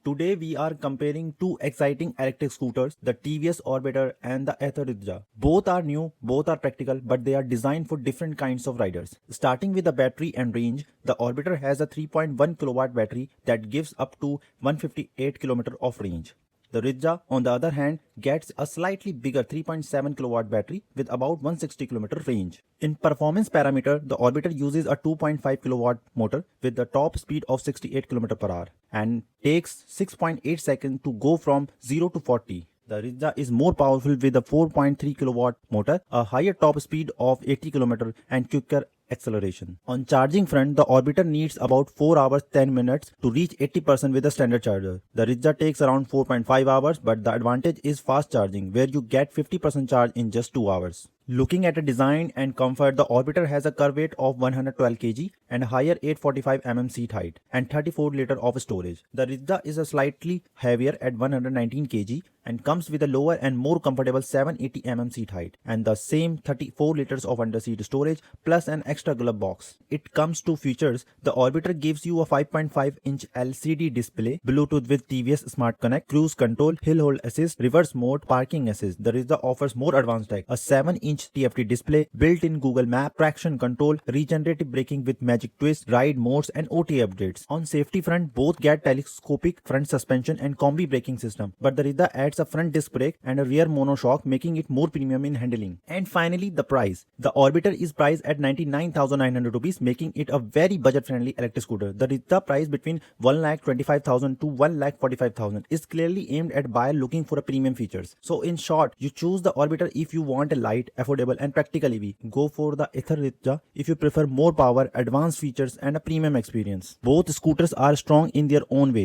Today we are comparing two exciting electric scooters, the TVS Orbiter and the Ather Ridja. Both are new, both are practical, but they are designed for different kinds of riders. Starting with the battery and range, the Orbiter has a 3.1 kilowatt battery that gives up to 158 km of range. The Ridja, on the other hand, gets a slightly bigger 3.7 kilowatt battery with about 160 km range. In performance parameter, the Orbiter uses a 2.5 kilowatt motor with the top speed of 68 km per hour and takes 6.8 seconds to go from 0 to 40. The Ridja is more powerful with a 4.3 kilowatt motor, a higher top speed of 80 km and quicker acceleration. On charging front, the Orbiter needs about 4 hours 10 minutes to reach 80% with a standard charger. The Ridja takes around 4.5 hours, but the advantage is fast charging where you get 50% charge in just 2 hours. Looking at the design and comfort, the Orbiter has a curve weight of 112 kg and a higher 845 mm seat height and 34 liter of storage. The Ridja is a slightly heavier at 119 kg and comes with a lower and more comfortable 780 mm seat height and the same 34 liters of underseat storage plus an extra glove box. It comes to features. The Orbiter gives you a 5.5-inch LCD display, Bluetooth with TVS Smart Connect, cruise control, hill hold assist, reverse mode, parking assist. The Ridja offers more advanced tech, a 7-inch TFT display, built-in Google Map, traction control, regenerative braking with Magic Twist, ride modes and OTA updates. On safety front, both get telescopic front suspension and combi braking system, but the Ridja adds a front disc brake and a rear monoshock, making it more premium in handling. And finally, the price. The Orbiter is priced at 99,900 rupees, making it a very budget-friendly electric scooter. The Ridja price between 1,25,000 to 1,45,000 is clearly aimed at buyer looking for a premium features. So in short, you choose the Orbiter if you want a light, affordable and practical EV. Go for the Ather Ridja if you prefer more power, advanced features and a premium experience. Both scooters are strong in their own ways.